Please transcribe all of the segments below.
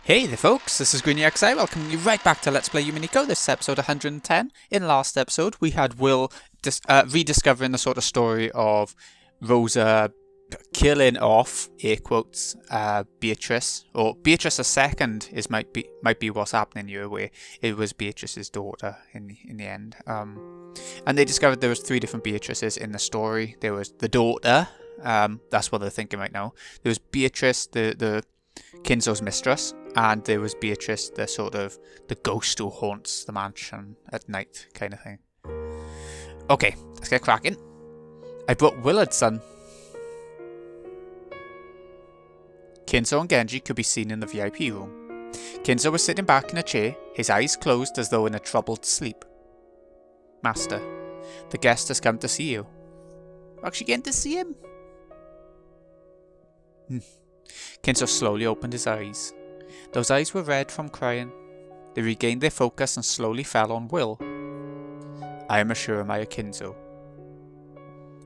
Hey there folks, this is GreenyXI, welcoming you right back to Let's Play Umineko. This is episode 110. In last episode we had Will rediscovering the sort of story of Rosa killing off, air quotes, Beatrice, or Beatrice II might be what's happening here, where it was Beatrice's daughter in the end. And they discovered there was 3 different Beatrices in the story. There was the daughter, that's what they're thinking right now. There was Beatrice, the Kinzo's mistress, and there was Beatrice, the ghost who haunts the mansion at night kind of thing. Okay, let's get cracking. I brought Willard's son. Kinzo and Genji could be seen in the VIP room. Kinzo was sitting back in a chair, his eyes closed as though in a troubled sleep. Master, the guest has come to see you. We're actually getting to see him? Kinzo slowly opened his eyes. Those eyes were red from crying. They regained their focus and slowly fell on Will. I am Ashuramayo Kinzo.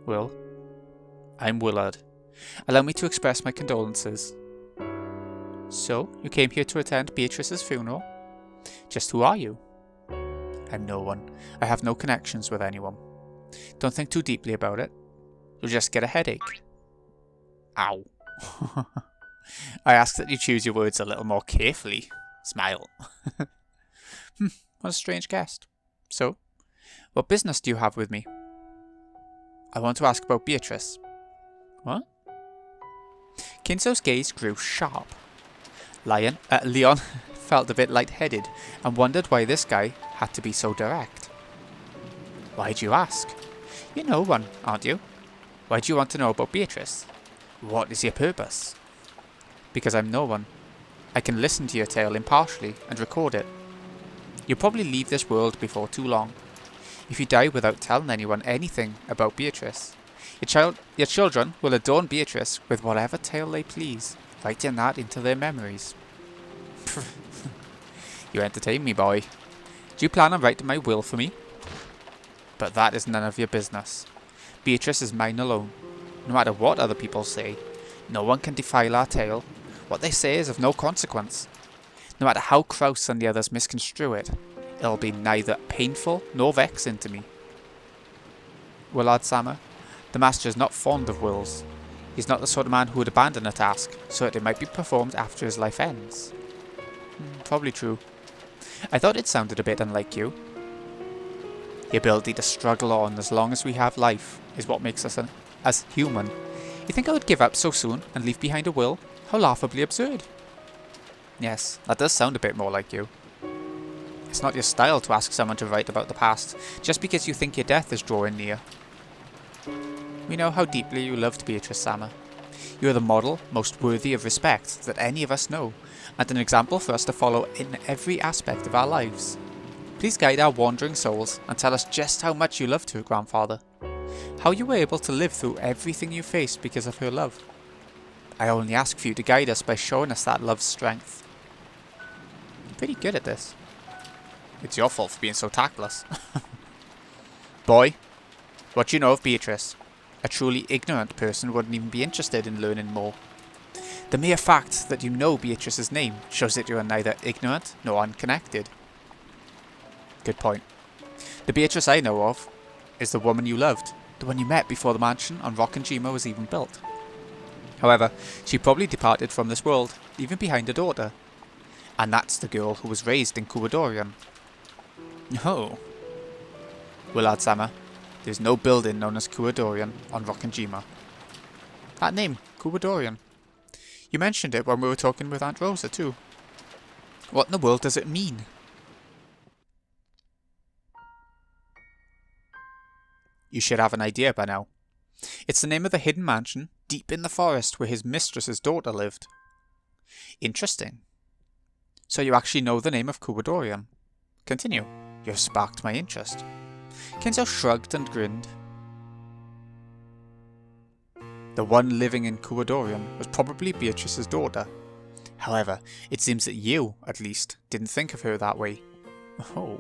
Will, I'm Willard. Allow me to express my condolences. So, you came here to attend Beatrice's funeral? Just who are you? I'm no one. I have no connections with anyone. Don't think too deeply about it. You'll just get a headache. Ow. I ask that you choose your words a little more carefully. Smile. What a strange guest. So, what business do you have with me? I want to ask about Beatrice. What? Kinzo's gaze grew sharp. Leon felt a bit lightheaded and wondered why this guy had to be so direct. Why do you ask? You're no one, aren't you? Why do you want to know about Beatrice? What is your purpose? Because I'm no one. I can listen to your tale impartially and record it. You'll probably leave this world before too long. If you die without telling anyone anything about Beatrice, your children will adorn Beatrice with whatever tale they please, writing that into their memories. You entertain me, boy. Do you plan on writing my will for me? But that is none of your business. Beatrice is mine alone. No matter what other people say, no one can defile our tale. What they say is of no consequence. No matter how Kraus and the others misconstrue it, it'll be neither painful nor vexing to me. Willard-sama, the master is not fond of wills. He's not the sort of man who would abandon a task, so that it might be performed after his life ends. Probably true. I thought it sounded a bit unlike you. The ability to struggle on as long as we have life is what makes us as human. You think I would give up so soon and leave behind a will? How laughably absurd. Yes, that does sound a bit more like you. It's not your style to ask someone to write about the past, just because you think your death is drawing near. We know how deeply you loved Beatrice-sama. You are the model most worthy of respect that any of us know, and an example for us to follow in every aspect of our lives. Please guide our wandering souls and tell us just how much you loved her grandfather. How you were able to live through everything you faced because of her love. I only ask for you to guide us by showing us that love's strength. You're pretty good at this. It's your fault for being so tactless. Boy, what do you know of Beatrice? A truly ignorant person wouldn't even be interested in learning more. The mere fact that you know Beatrice's name shows that you are neither ignorant nor unconnected. Good point. The Beatrice I know of is the woman you loved, the one you met before the mansion on Rokkenjima was even built. However, she probably departed from this world, leaving behind a daughter. And that's the girl who was raised in Kuwadorian. Oh. Willard-sama, there's no building known as Kuwadorian on Rokkenjima. That name, Kuwadorian. You mentioned it when we were talking with Aunt Rosa too. What in the world does it mean? You should have an idea by now. It's the name of the hidden mansion deep in the forest where his mistress's daughter lived. Interesting. So you actually know the name of Kuwadorian. Continue. You have sparked my interest. Kinzo shrugged and grinned. The one living in Kuwadorian was probably Beatrice's daughter. However, it seems that you, at least, didn't think of her that way. Oh,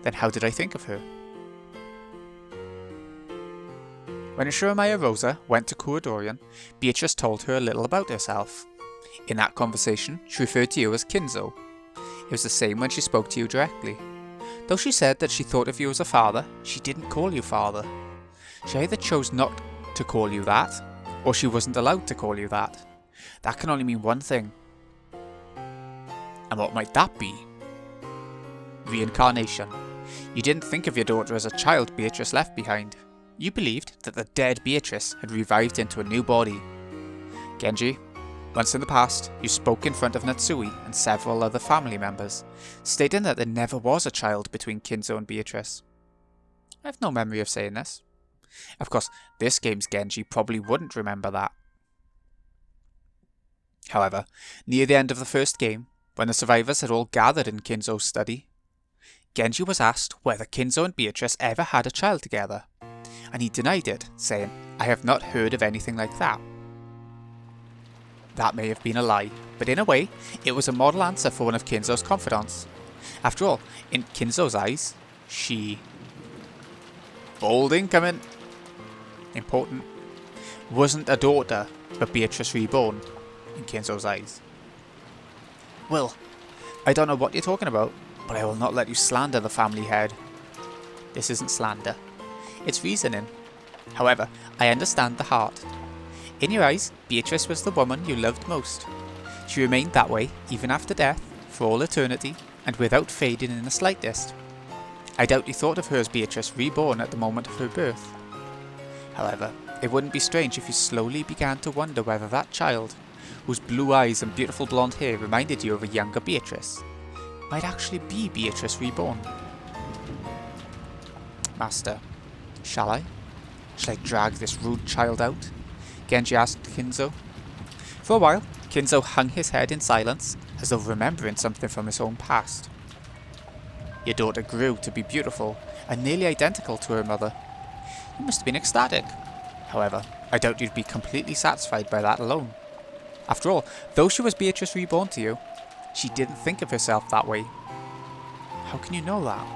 then how did I think of her? When Ashuramayo Rosa went to Kuwadorian, Beatrice told her a little about herself. In that conversation, she referred to you as Kinzo. It was the same when she spoke to you directly. Though she said that she thought of you as a father, she didn't call you father. She either chose not to call you that, or she wasn't allowed to call you that. That can only mean one thing. And what might that be? Reincarnation. You didn't think of your daughter as a child Beatrice left behind. You believed that the dead Beatrice had revived into a new body. Genji, once in the past, you spoke in front of Natsui and several other family members, stating that there never was a child between Kinzo and Beatrice. I have no memory of saying this. Of course, this game's Genji probably wouldn't remember that. However, near the end of the first game, when the survivors had all gathered in Kinzo's study, Genji was asked whether Kinzo and Beatrice ever had a child together, and he denied it, saying, "I have not heard of anything like that." That may have been a lie, but in a way, it was a model answer for one of Kinzo's confidants. After all, in Kinzo's eyes, she... bold incoming! Important. Wasn't a daughter, but Beatrice reborn, in Kinzo's eyes. Will, I don't know what you're talking about, but I will not let you slander the family head. This isn't slander. It's reasoning. However, I understand the heart. In your eyes, Beatrice was the woman you loved most. She remained that way, even after death, for all eternity, and without fading in the slightest. I doubt you thought of her as Beatrice reborn at the moment of her birth. However, it wouldn't be strange if you slowly began to wonder whether that child, whose blue eyes and beautiful blonde hair reminded you of a younger Beatrice, might actually be Beatrice reborn. Master, shall I? Shall I drag this rude child out? Genji asked Kinzo. For a while, Kinzo hung his head in silence, as though remembering something from his own past. Your daughter grew to be beautiful, and nearly identical to her mother. You must have been ecstatic. However, I doubt you'd be completely satisfied by that alone. After all, though she was Beatrice reborn to you, she didn't think of herself that way. How can you know that?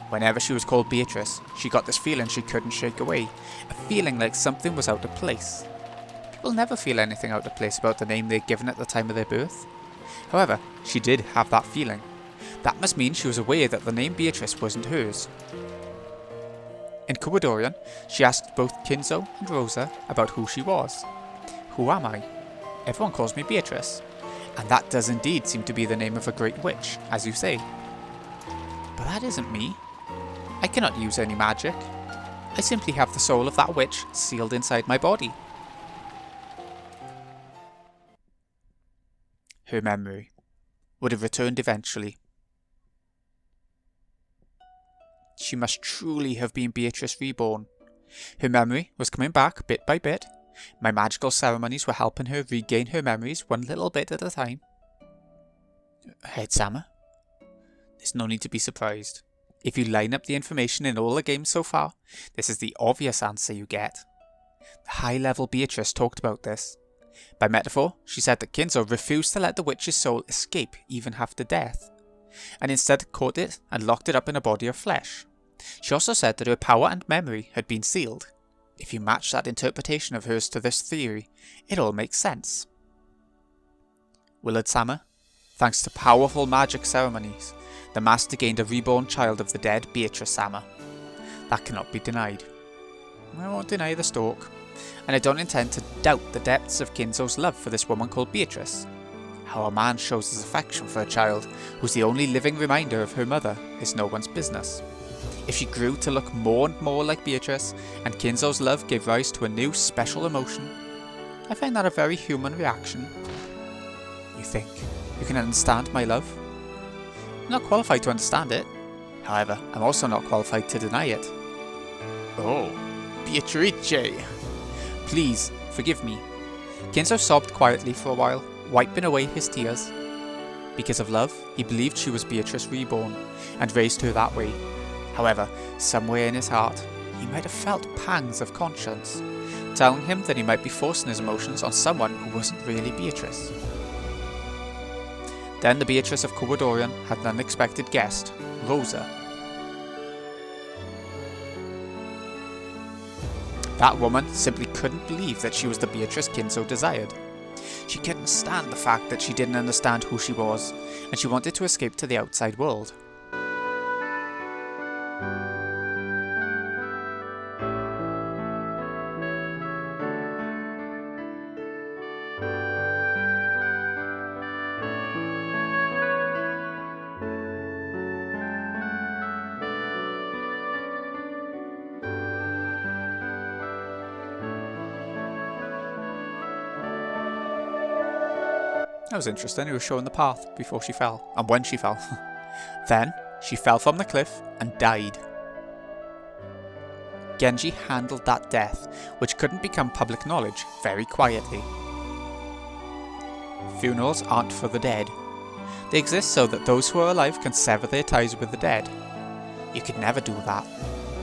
Whenever she was called Beatrice, she got this feeling she couldn't shake away, a feeling like something was out of place. People never feel anything out of place about the name they're given at the time of their birth. However, she did have that feeling. That must mean she was aware that the name Beatrice wasn't hers. In Kuwadorian, she asked both Kinzo and Rosa about who she was. Who am I? Everyone calls me Beatrice. And that does indeed seem to be the name of a great witch, as you say. But that isn't me. I cannot use any magic. I simply have the soul of that witch sealed inside my body. Her memory would have returned eventually. She must truly have been Beatrice reborn. Her memory was coming back bit by bit. My magical ceremonies were helping her regain her memories one little bit at a time. Head-Sama? There's no need to be surprised. If you line up the information in all the games so far, this is the obvious answer you get. The high-level Beatrice talked about this. By metaphor, she said that Kinzo refused to let the witch's soul escape even after death, and instead caught it and locked it up in a body of flesh. She also said that her power and memory had been sealed. If you match that interpretation of hers to this theory, it all makes sense. Willard-sama, thanks to powerful magic ceremonies, the master gained a reborn child of the dead Beatrice-sama. That cannot be denied. I won't deny the stalk, and I don't intend to doubt the depths of Kinzo's love for this woman called Beatrice. How a man shows his affection for a child who's the only living reminder of her mother is no one's business. If she grew to look more and more like Beatrice, and Kinzo's love gave rise to a new special emotion, I find that a very human reaction. You think you can understand my love? I'm not qualified to understand it. However, I'm also not qualified to deny it. Oh, Beatrice! Please, forgive me. Kinzo sobbed quietly for a while, wiping away his tears. Because of love, he believed she was Beatrice reborn, and raised her that way. However, somewhere in his heart, he might have felt pangs of conscience, telling him that he might be forcing his emotions on someone who wasn't really Beatrice. Then the Beatrice of Kuwadorian had an unexpected guest, Rosa. That woman simply couldn't believe that she was the Beatrice Kinzo desired. She couldn't stand the fact that she didn't understand who she was, and she wanted to escape to the outside world. That was interesting. He was showing the path before she fell, and when she fell. Then, she fell from the cliff and died. Genji handled that death, which couldn't become public knowledge, very quietly. Funerals aren't for the dead. They exist so that those who are alive can sever their ties with the dead. You could never do that.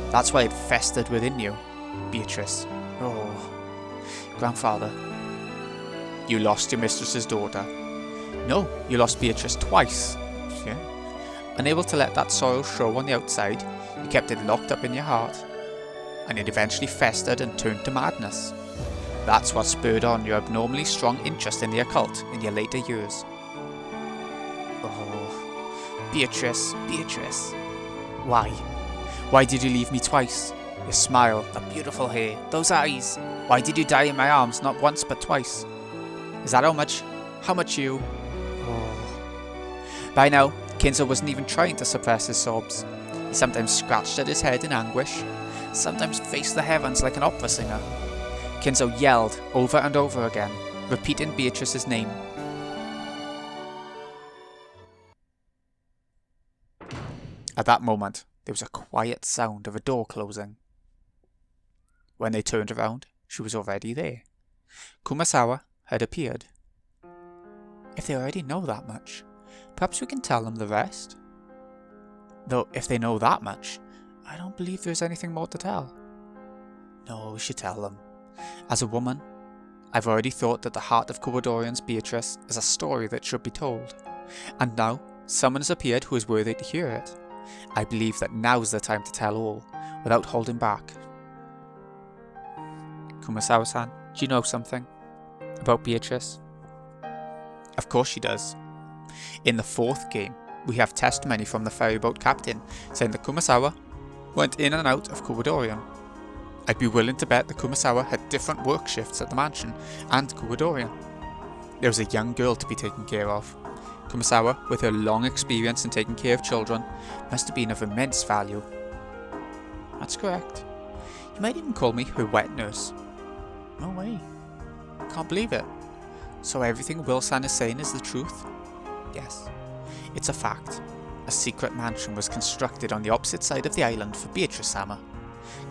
That's why it festered within you, Beatrice. Oh, grandfather. You lost your mistress's daughter. No, you lost Beatrice twice. Yeah. Unable to let that sorrow show on the outside, you kept it locked up in your heart. And it eventually festered and turned to madness. That's what spurred on your abnormally strong interest in the occult in your later years. Oh, Beatrice, Beatrice. Why? Why did you leave me twice? Your smile, that beautiful hair, those eyes. Why did you die in my arms not once but twice? Is that how much you... Oh. By now, Kinzo wasn't even trying to suppress his sobs. He sometimes scratched at his head in anguish, sometimes faced the heavens like an opera singer. Kinzo yelled over and over again, repeating Beatrice's name. At that moment, there was a quiet sound of a door closing. When they turned around, she was already there. Kumasawa had appeared. If they already know that much, perhaps we can tell them the rest? Though, if they know that much, I don't believe there's anything more to tell. No, we should tell them. As a woman, I've already thought that the heart of Kobodorian's Beatrice is a story that should be told. And now, someone has appeared who is worthy to hear it. I believe that now's the time to tell all, without holding back. Kumasawa-san, do you know something about Beatrice? Of course she does. In the 4th game, we have testimony from the ferryboat captain saying that Kumasawa went in and out of Kobodorian. I'd be willing to bet that Kumasawa had different work shifts at the mansion and Kobodorian. There was a young girl to be taken care of. Kumasawa, with her long experience in taking care of children, must have been of immense value. That's correct. You might even call me her wet nurse. No way. Can't believe it. So everything Will-san is saying is the truth? Yes. It's a fact. A secret mansion was constructed on the opposite side of the island for Beatrice-sama.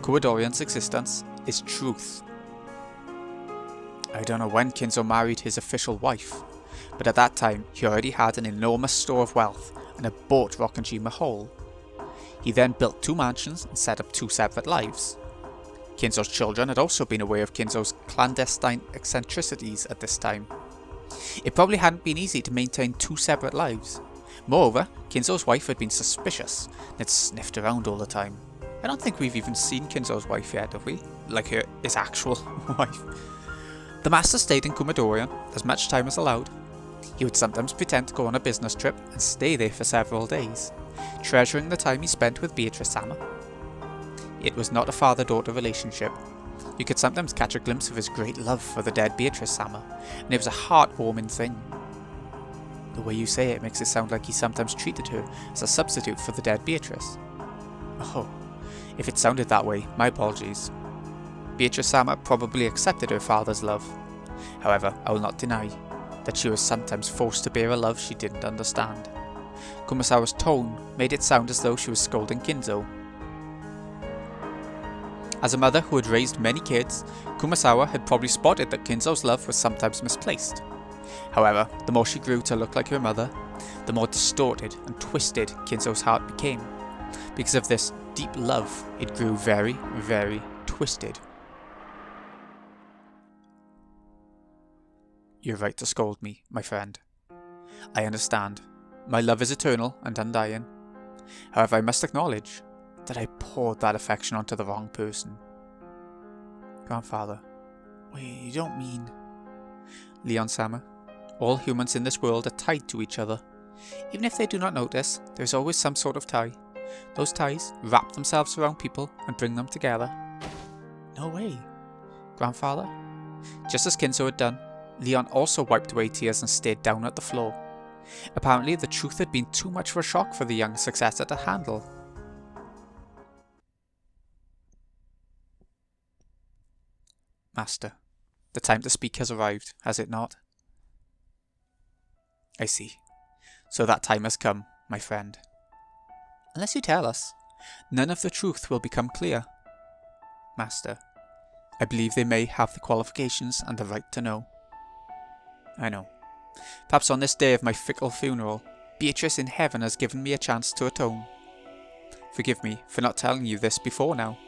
Kobodorian's existence is truth. I don't know when Kinzo married his official wife, but at that time he already had an enormous store of wealth and had bought Rokkanjima whole. He then built 2 mansions and set up 2 separate lives. Kinzo's children had also been aware of Kinzo's clandestine eccentricities at this time. It probably hadn't been easy to maintain 2 separate lives. Moreover, Kinzo's wife had been suspicious and had sniffed around all the time. I don't think we've even seen Kinzo's wife yet, have we? Like his actual wife. The master stayed in Kobodorian as much time as allowed. He would sometimes pretend to go on a business trip and stay there for several days, treasuring the time he spent with Beatrice-sama. It was not a father-daughter relationship. You could sometimes catch a glimpse of his great love for the dead Beatrice-sama, and it was a heartwarming thing. The way you say it makes it sound like he sometimes treated her as a substitute for the dead Beatrice. Oh, if it sounded that way, my apologies. Beatrice-sama probably accepted her father's love. However, I will not deny that she was sometimes forced to bear a love she didn't understand. Kumasawa's tone made it sound as though she was scolding Kinzo. As a mother who had raised many kids, Kumasawa had probably spotted that Kinzo's love was sometimes misplaced. However, the more she grew to look like her mother, the more distorted and twisted Kinzo's heart became. Because of this deep love, it grew very, very twisted. You're right to scold me, my friend. I understand. My love is eternal and undying. However, I must acknowledge that I poured that affection onto the wrong person. Grandfather, wait, you don't mean... Leon-sama. All humans in this world are tied to each other. Even if they do not notice, there is always some sort of tie. Those ties wrap themselves around people and bring them together. No way. Grandfather? Just as Kinzo had done, Leon also wiped away tears and stared down at the floor. Apparently the truth had been too much of a shock for the young successor to handle. Master, the time to speak has arrived, has it not? I see. So that time has come, my friend. Unless you tell us, none of the truth will become clear. Master, I believe they may have the qualifications and the right to know. I know. Perhaps on this day of my fickle funeral, Beatrice in heaven has given me a chance to atone. Forgive me for not telling you this before now.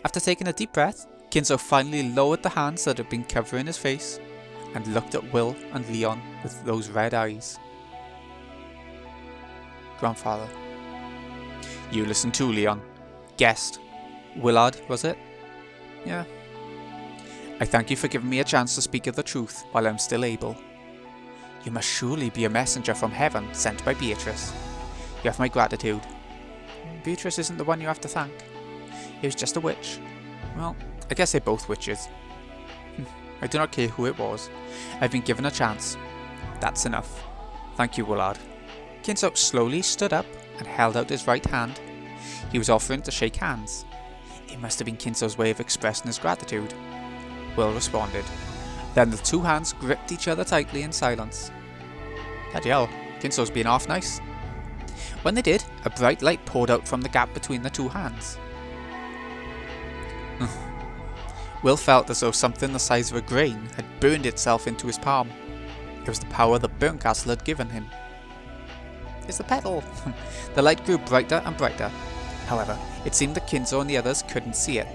After taking a deep breath, Kinzo finally lowered the hands that had been covering his face and looked at Will and Leon with those red eyes. Grandfather. You listen too, Leon. Guest. Willard, was it? Yeah. I thank you for giving me a chance to speak of the truth while I'm still able. You must surely be a messenger from heaven sent by Beatrice. You have my gratitude. Beatrice isn't the one you have to thank. It was just a witch. Well, I guess they're both witches. I do not care who it was. I've been given a chance. That's enough. Thank you, Willard. Kinzo slowly stood up and held out his right hand. He was offering to shake hands. It must have been Kinzo's way of expressing his gratitude. Will responded. Then the two hands gripped each other tightly in silence. Bloody hell, Kinzo's being half nice. When they did, a bright light poured out from the gap between the two hands. Will felt as though something the size of a grain had burned itself into his palm. It was the power the Burncastle had given him. It's the petal! The light grew brighter and brighter. However, it seemed that Kinzo and the others couldn't see it.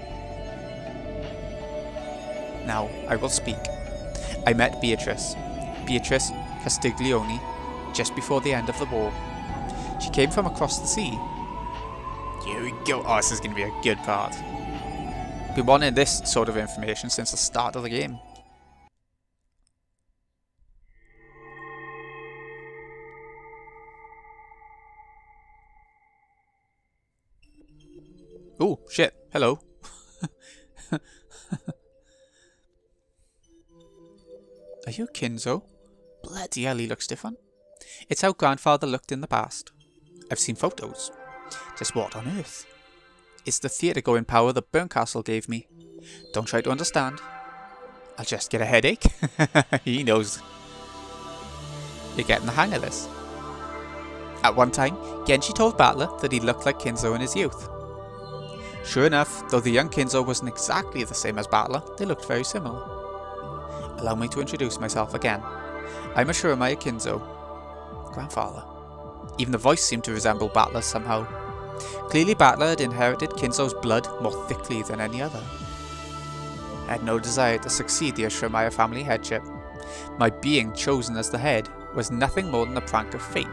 Now, I will speak. I met Beatrice Castiglione, just before the end of the war. She came from across the sea. Here we go. Oh, this is going to be a good part. Been wanting this sort of information since the start of the game. Oh, shit. Hello. Are you Kinzo? Bloody hell, he looks different. It's how Grandfather looked in the past. I've seen photos. Just what on earth? It's the theatre-going power that Burncastle gave me. Don't try to understand. I'll just get a headache. He knows. You're getting the hang of this. At one time, Genji told Battler that he looked like Kinzo in his youth. Sure enough, though the young Kinzo wasn't exactly the same as Battler, they looked very similar. Allow me to introduce myself again. I'm Ashuramae Kinzo. Grandfather. Even the voice seemed to resemble Battler's somehow. Clearly Battler had inherited Kinzo's blood more thickly than any other. I had no desire to succeed the Ashuramae family headship. My being chosen as the head was nothing more than a prank of fate.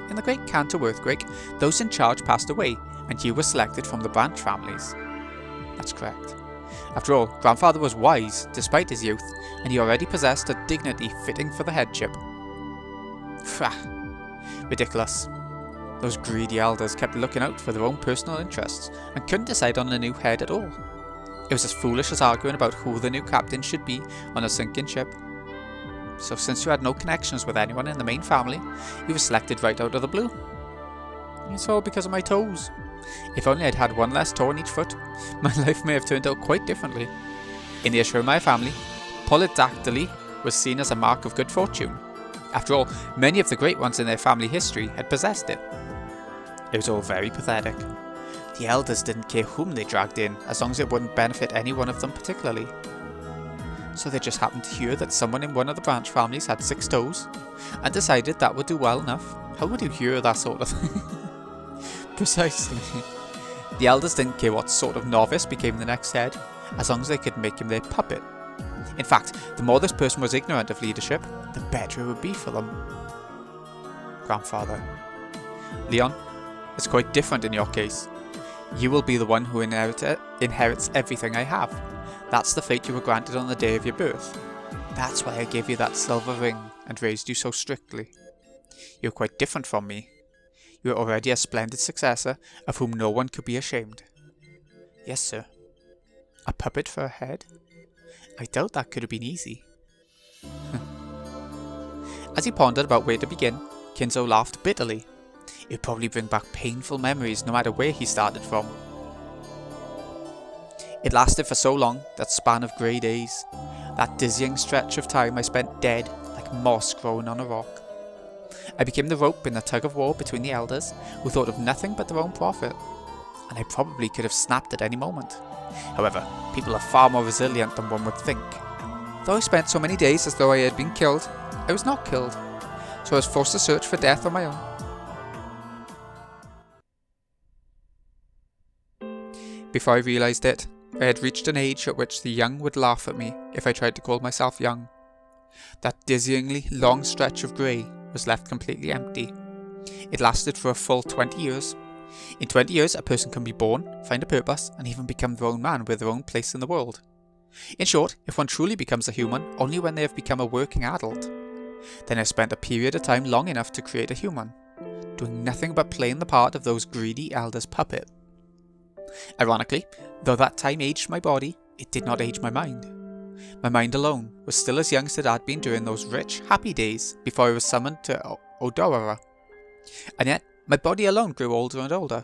In the Great Kanto earthquake, those in charge passed away, and you were selected from the branch families. That's correct. After all, Grandfather was wise, despite his youth, and he already possessed a dignity fitting for the headship. Pfah. Ridiculous. Those greedy elders kept looking out for their own personal interests, and couldn't decide on a new head at all. It was as foolish as arguing about who the new captain should be on a sinking ship. So since you had no connections with anyone in the main family, you were selected right out of the blue. It's all because of my toes. If only I'd had one less toe on each foot, my life may have turned out quite differently. In the Ashuramae family, polydactyly was seen as a mark of good fortune. After all, many of the great ones in their family history had possessed it. It was all very pathetic. The elders didn't care whom they dragged in, as long as it wouldn't benefit any one of them particularly. So they just happened to hear that someone in one of the branch families had 6 toes, and decided that would do well enough. How would you hear that sort of thing? Precisely. The elders didn't care what sort of novice became the next head, as long as they could make him their puppet. In fact, the more this person was ignorant of leadership, the better it would be for them. Grandfather. Leon, it's quite different in your case. You will be the one who inherits everything I have. That's the fate you were granted on the day of your birth. That's why I gave you that silver ring and raised you so strictly. You're quite different from me. You are already a splendid successor of whom no one could be ashamed. Yes, sir. A puppet for a head? I doubt that could have been easy. As he pondered about where to begin, Kinzo laughed bitterly. It would probably bring back painful memories no matter where he started from. It lasted for so long, that span of grey days, that dizzying stretch of time I spent dead, like moss growing on a rock. I became the rope in the tug-of-war between the elders, who thought of nothing but their own profit, and I probably could have snapped at any moment. However, people are far more resilient than one would think. Though I spent so many days as though I had been killed, I was not killed, so I was forced to search for death on my own. Before I realised it, I had reached an age at which the young would laugh at me if I tried to call myself young. That dizzyingly long stretch of grey was left completely empty. It lasted for a full 20 years. In 20 years, a person can be born, find a purpose, and even become their own man with their own place in the world. In short, if one truly becomes a human, only when they have become a working adult. Then I spent a period of time long enough to create a human, doing nothing but playing the part of those greedy elders' puppet. Ironically, though that time aged my body, it did not age my mind. My mind alone was still as young as it had been during those rich, happy days before I was summoned to Odawara. And yet, my body alone grew older and older.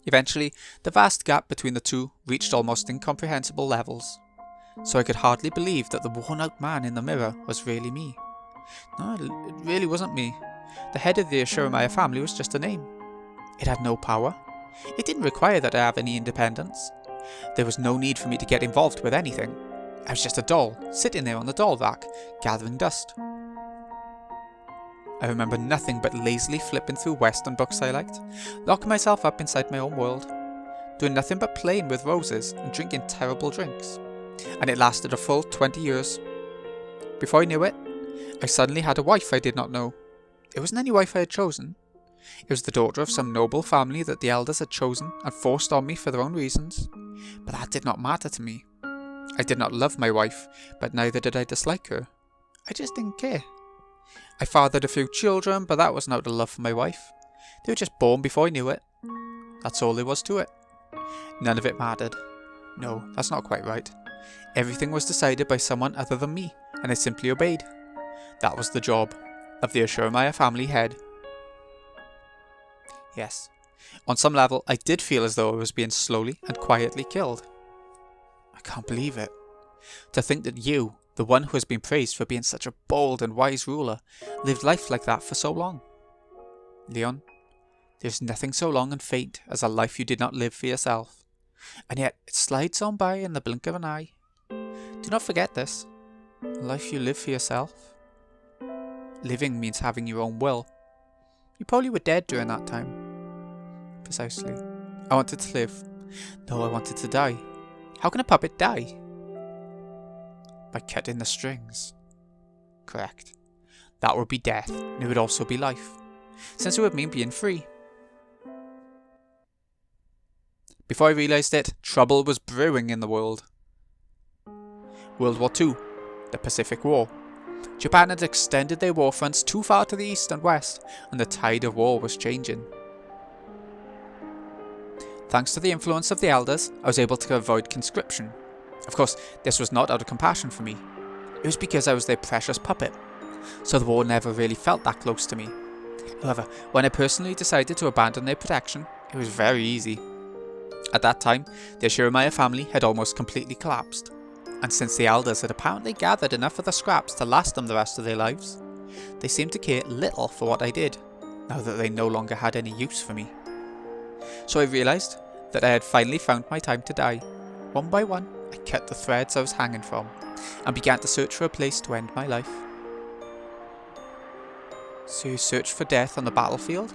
Eventually, the vast gap between the two reached almost incomprehensible levels, so I could hardly believe that the worn-out man in the mirror was really me. No, it really wasn't me. The head of the Ashiramaya family was just a name. It had no power. It didn't require that I have any independence. There was no need for me to get involved with anything. I was just a doll, sitting there on the doll rack, gathering dust. I remember nothing but lazily flipping through Western books I liked, locking myself up inside my own world, doing nothing but playing with roses and drinking terrible drinks. And it lasted a full 20 years. Before I knew it, I suddenly had a wife I did not know. It wasn't any wife I had chosen. It was the daughter of some noble family that the elders had chosen and forced on me for their own reasons. But that did not matter to me. I did not love my wife, but neither did I dislike her. I just didn't care. I fathered a few children, but that wasn't out of love for my wife. They were just born before I knew it. That's all there was to it. None of it mattered. No, that's not quite right. Everything was decided by someone other than me, and I simply obeyed. That was the job of the Ashiramaya family head. Yes, on some level I did feel as though I was being slowly and quietly killed. I can't believe it. To think that you, the one who has been praised for being such a bold and wise ruler, lived life like that for so long. Leon, there's nothing so long and faint as a life you did not live for yourself, and yet it slides on by in the blink of an eye. Do not forget this. A life you live for yourself. Living means having your own will. You probably were dead during that time. Precisely. I wanted to live. No, I wanted to die. How can a puppet die? By cutting the strings. Correct. That would be death, and it would also be life, since it would mean being free. Before I realised it, trouble was brewing in the world. World War II, the Pacific War. Japan had extended their war fronts too far to the east and west, and the tide of war was changing. Thanks to the influence of the elders, I was able to avoid conscription. Of course, this was not out of compassion for me. It was because I was their precious puppet, so the war never really felt that close to me. However, when I personally decided to abandon their protection, it was very easy. At that time, the Ashiramaya family had almost completely collapsed, and since the elders had apparently gathered enough of the scraps to last them the rest of their lives, they seemed to care little for what I did, now that they no longer had any use for me. So I realised that I had finally found my time to die. One by one, I cut the threads I was hanging from, and began to search for a place to end my life. So you searched for death on the battlefield?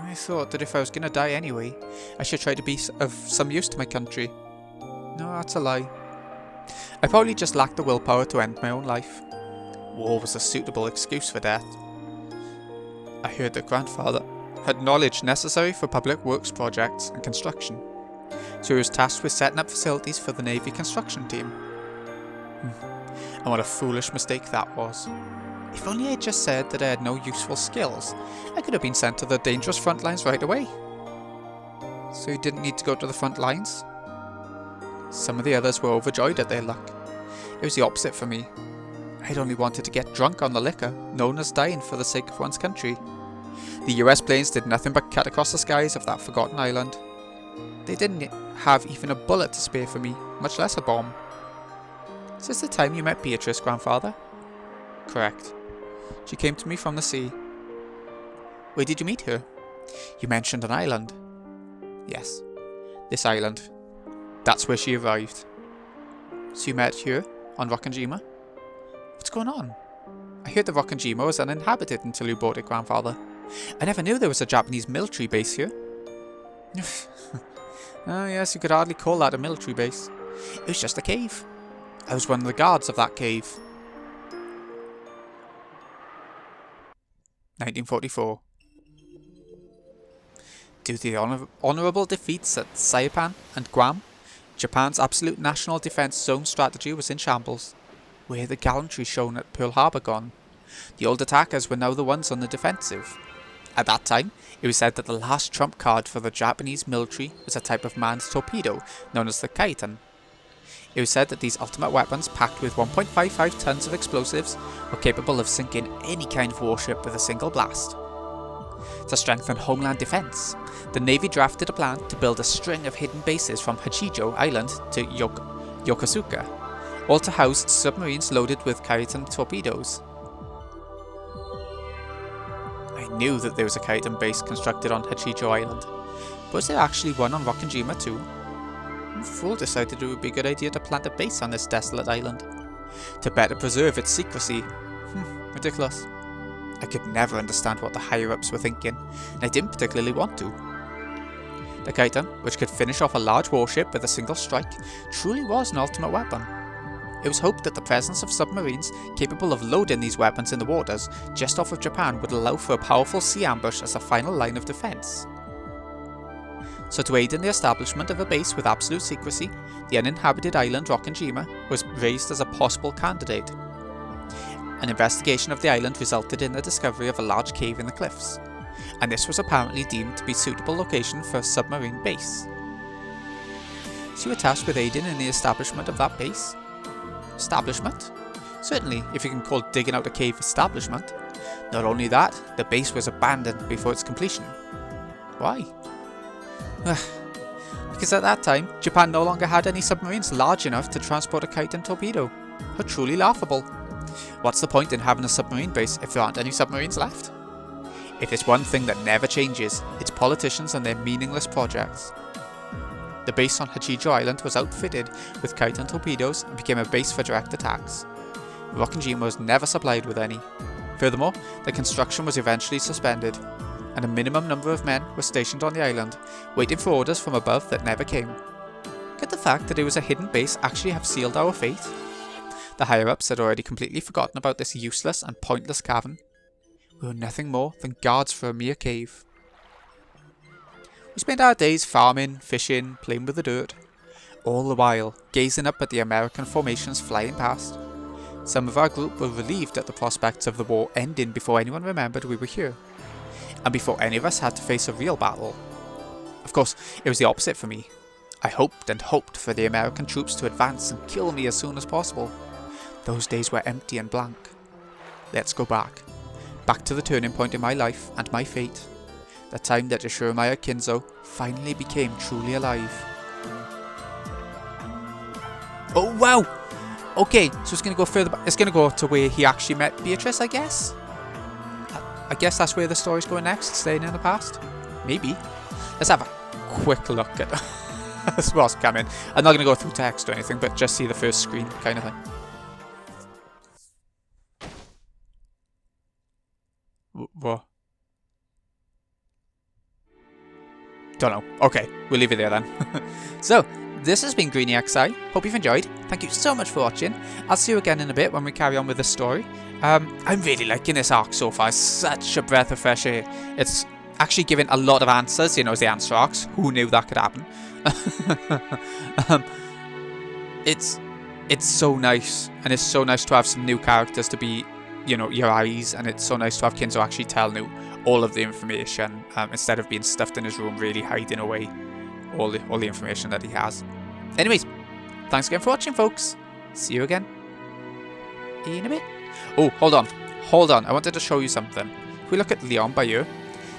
I thought that if I was going to die anyway, I should try to be of some use to my country. No, that's a lie. I probably just lacked the willpower to end my own life. War was a suitable excuse for death. I heard that grandfather had knowledge necessary for public works projects and construction, so he was tasked with setting up facilities for the Navy construction team. And what a foolish mistake that was. If only I had just said that I had no useful skills, I could have been sent to the dangerous front lines right away. So you didn't need to go to the front lines? Some of the others were overjoyed at their luck. It was the opposite for me. I'd only wanted to get drunk on the liquor, known as dying for the sake of one's country. The US planes did nothing but cut across the skies of that forgotten island. They didn't have even a bullet to spare for me, much less a bomb. Is this the time you met Beatrice, grandfather? Correct. She came to me from the sea. Where did you meet her? You mentioned an island. Yes, this island. That's where she arrived. So you met here, on Rokkenjima? What's going on? I heard the Rokkenjima was uninhabited until you bought it, grandfather. I never knew there was a Japanese military base here. Oh yes, you could hardly call that a military base. It was just a cave. I was one of the guards of that cave. 1944. Due to the honourable defeats at Saipan and Guam, Japan's absolute national defence zone strategy was in shambles. Where had the gallantry shown at Pearl Harbor gone? The old attackers were now the ones on the defensive. At that time, it was said that the last trump card for the Japanese military was a type of manned torpedo known as the Kaitan. It was said that these ultimate weapons, packed with 1.55 tons of explosives, were capable of sinking any kind of warship with a single blast. To strengthen homeland defence, the Navy drafted a plan to build a string of hidden bases from Hachijo Island to Yokosuka, all to house submarines loaded with Kaitan torpedoes. I knew that there was a Kaitan base constructed on Hachijo Island, but was there actually one on Rokkenjima too? The fool decided it would be a good idea to plant a base on this desolate island, to better preserve its secrecy. Ridiculous. I could never understand what the higher-ups were thinking, and I didn't particularly want to. The Kaitan, which could finish off a large warship with a single strike, truly was an ultimate weapon. It was hoped that the presence of submarines capable of loading these weapons in the waters just off of Japan would allow for a powerful sea ambush as a final line of defence. So to aid in the establishment of a base with absolute secrecy, the uninhabited island Rokkenjima was raised as a possible candidate. An investigation of the island resulted in the discovery of a large cave in the cliffs, and this was apparently deemed to be a suitable location for a submarine base. So you were tasked with aiding in the establishment of that base? Establishment? Certainly, if you can call digging out a cave establishment. Not only that, the base was abandoned before its completion. Why? Because at that time, Japan no longer had any submarines large enough to transport a Kaitan torpedo. How truly laughable. What's the point in having a submarine base if there aren't any submarines left? If there's one thing that never changes, it's politicians and their meaningless projects. The base on Hachijo Island was outfitted with Kaitan torpedoes and became a base for direct attacks. Rokkenjima was never supplied with any. Furthermore, the construction was eventually suspended, and a minimum number of men were stationed on the island, waiting for orders from above that never came. Could the fact that it was a hidden base actually have sealed our fate? The higher-ups had already completely forgotten about this useless and pointless cavern. We were nothing more than guards for a mere cave. We spent our days farming, fishing, playing with the dirt, all the while gazing up at the American formations flying past. Some of our group were relieved at the prospects of the war ending before anyone remembered we were here, and before any of us had to face a real battle. Of course, it was the opposite for me. I hoped and hoped for the American troops to advance and kill me as soon as possible. Those days were empty and blank. Let's go back. Back to the turning point in my life and my fate. The time that Ashurmaya Kinzo finally became truly alive. Oh wow! Okay, so it's going to go further back. It's going to go to where he actually met Beatrice, I guess? I guess that's where the story's going next, staying in the past? Maybe. Let's have a quick look at what's coming. I'm not going to go through text or anything, but just see the first screen kind of thing. What? Don't know. Okay, we'll leave it there then. So, this has been GreenyXI. Hope you've enjoyed. Thank you so much for watching. I'll see you again in a bit when we carry on with the story. I'm really liking this arc so far. It's such a breath of fresh air. It's actually giving a lot of answers, you know, as the answer arcs. Who knew that could happen? It's it's so nice, and it's so nice to have some new characters to be, you know, your eyes, and it's so nice to have Kinzo actually tell you all of the information instead of being stuffed in his room, really hiding away all the information that he has. Anyways, thanks again for watching, folks. See you again in a bit. Oh, hold on. I wanted to show you something. If we look at Leon by you,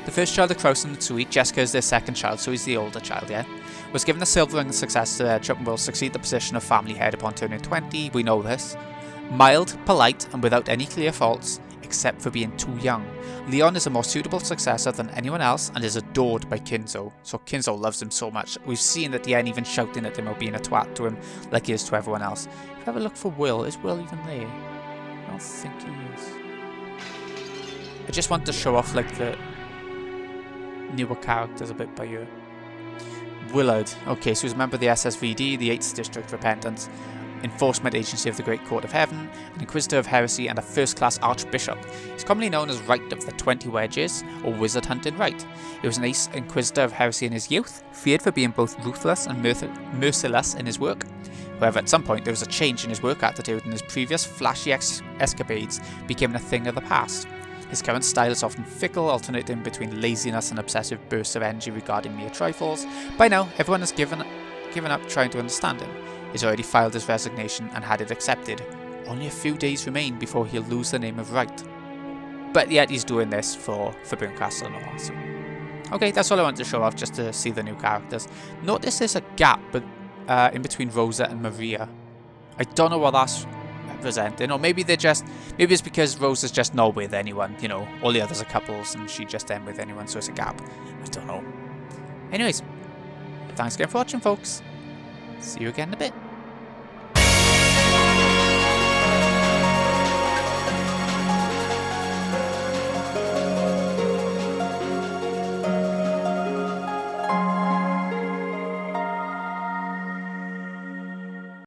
the first child of Kraus and Tsui, Jessica is their second child, so he's the older child, yeah? Was given the silver ring success to their trip and will succeed the position of family head upon turning 20, we know this. Mild, polite, and without any clear faults, except for being too young. Leon is a more suitable successor than anyone else and is adored by Kinzo, so Kinzo loves him so much. We've seen at the end even shouting at him or being a twat to him like he is to everyone else. If you have a look for Will, is Will even there? I don't think he is. I just want to show off like the newer characters a bit by you. Willard. Okay, so he's a member of the SSVD, the 8th District Repentance, Enforcement Agency of the Great Court of Heaven, an Inquisitor of Heresy, and a first-class Archbishop. He's commonly known as Rite of the 20 Wedges, or Wizard Hunting Rite. He was an ace Inquisitor of Heresy in his youth, feared for being both ruthless and merciless in his work. However, at some point there was a change in his work attitude, and his previous flashy escapades became a thing of the past. His current style is often fickle, alternating between laziness and obsessive bursts of energy regarding mere trifles. By now, everyone has given up trying to understand him. He's already filed his resignation and had it accepted. Only a few days remain before he'll lose the name of Wright. But yet he's doing this for Booncastle and all. So. Okay, that's all I wanted to show off, just to see the new characters. Notice there's a gap in between Rosa and Maria. I don't know what that's representing, or maybe it's because Rosa's just not with anyone, you know, all the others are couples and she just ain't with anyone, so it's a gap. I don't know. Anyways, thanks again for watching, folks. See you again in a bit.